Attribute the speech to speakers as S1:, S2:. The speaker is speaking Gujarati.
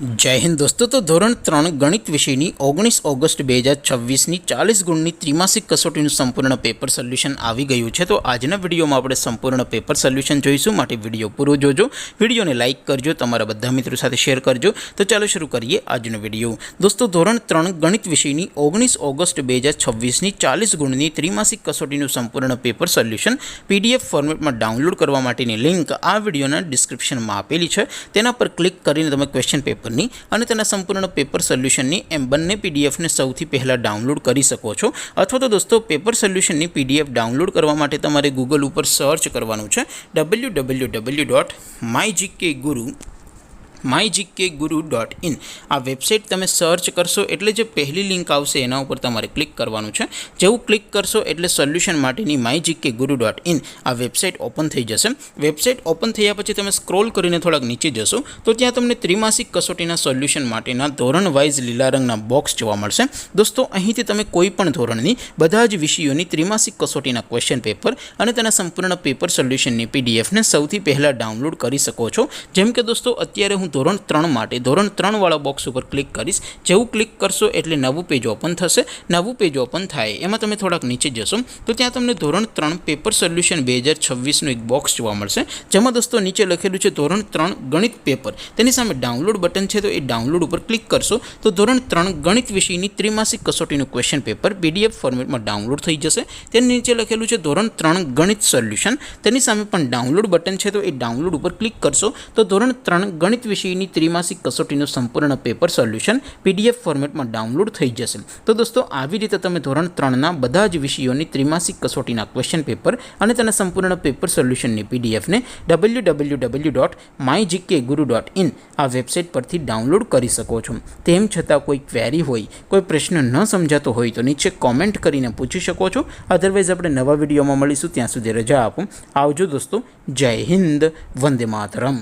S1: जय हिंद दोस्तों। तो धोरण 3 गणित विषयनी 19 ऑगस्ट 2026 40 गुणनी त्रिमासिक कसोटीનું સંપૂર્ણ પેપર સોલ્યુશન આવી ગયું છે। તો આજના વિડીયોમાં આપણે સંપૂર્ણ પેપર સોલ્યુશન જોઈશું, માટે વિડીયો પૂરો જોજો, વિડીયોને લાઇક કરજો, તમારા બધા મિત્રો સાથે શેર કરજો। તો ચાલો શરૂ કરીએ આજનો વિડીયો। દોસ્તો ધોરણ 3 ગણિત વિષયની 19 ઓગસ્ટ 2026 40 ગુણની ત્રિમાસિક કસોટીનું સંપૂર્ણ પેપર સોલ્યુશન PDF ફોર્મેટમાં ડાઉનલોડ કરવા માટેની લિંક આ વિડીયોના ડિસ્ક્રિપ્શનમાં આપેલી છે। તેના પર ક્લિક કરીને તમે ક્વેશ્ચન પેપર અને તેના સંપૂર્ણ પેપર સોલ્યુશનની એમ બંને પીડીએફને સૌથી પહેલાં ડાઉનલોડ કરી શકો છો। અથવા તો દોસ્તો પેપર સોલ્યુશનની પીડીએફ ડાઉનલોડ કરવા માટે તમારે ગૂગલ ઉપર સર્ચ કરવાનું છે www.mygkguru.in। આ વેબસાઇટ તમે સર્ચ કરશો એટલે જે પહેલી લિંક આવશે એના ઉપર તમારે ક્લિક કરવાનું છે। જેવું ક્લિક કરશો એટલે સોલ્યુશન માટેની mygkguru.in આ વેબસાઇટ ઓપન થઈ જશે। વેબસાઇટ ઓપન થયા પછી તમે સ્ક્રોલ કરીને થોડાક નીચે જશો તો ત્યાં તમને ત્રિમાસિક કસોટીના સોલ્યુશન માટેના ધોરણ વાઇઝ લીલા રંગના બોક્સ જોવા મળશે। દોસ્તો અહીંથી તમે કોઈ પણ ધોરણની બધા જ વિષયોની ત્રિમાસિક કસોટીના ક્વેશ્ચન પેપર અને તેના સંપૂર્ણ પેપર સોલ્યુશનની પીડીએફને સૌથી પહેલાં ડાઉનલોડ કરી શકો છો। જેમ કે દોસ્તો અત્યારે હું ધોરણ 3 માટે ધોરણ 3 વાળા બોક્સ ઉપર ક્લિક કરીશ। જેવું ક્લિક કરશો એટલે નવું પેજ ઓપન થશે। નવું પેજ ઓપન થાય એમાં તમે થોડાક નીચે જશો તો ત્યાં તમને ધોરણ 3 પેપર સોલ્યુશન 2026નું એક બોક્સ જોવા મળશે, જેમાં દોસ્તો નીચે લખેલું છે ધોરણ 3 ગણિત પેપર। તેની સામે ડાઉનલોડ બટન છે, તો એ ડાઉનલોડ ઉપર ક્લિક કરશો તો ધોરણ 3 ગણિત વિષયની ત્રિમાસિક કસોટીનું ક્વેશ્ચન પેપર PDF ફોર્મેટમાં ડાઉનલોડ થઈ જશે। તેની નીચે લખેલું છે ધોરણ 3 ગણિત સોલ્યુશન। તેની સામે પણ ડાઉનલોડ બટન છે, તો એ ડાઉનલોડ ઉપર ક્લિક કરશો તો ધોરણ 3 ગણિત વિષયની ત્રિમાસિક કસોટીનું સંપૂર્ણ પેપર સોલ્યુશન PDF ફોર્મેટમાં ડાઉનલોડ થઈ જશે। તો દોસ્તો આવી રીતે તમે ધોરણ 3ના બધા જ વિષયોની ત્રિમાસિક કસોટીના ક્વેશ્ચન પેપર અને તેના સંપૂર્ણ પેપર સોલ્યુશનની પીડીએફને www.mygkguru.in આ વેબસાઇટ પરથી ડાઉનલોડ કરી શકો છો। તેમ છતાં કોઈ ક્વેરી હોય, કોઈ પ્રશ્ન ન સમજાતો હોય તો નીચે કોમેન્ટ કરીને પૂછી શકો છો। અધરવાઇઝ આપણે નવા વિડીયોમાં મળીશું, ત્યાં સુધી રજા આપો। આવજો દોસ્તો, જય હિન્દ, વંદે માતરમ।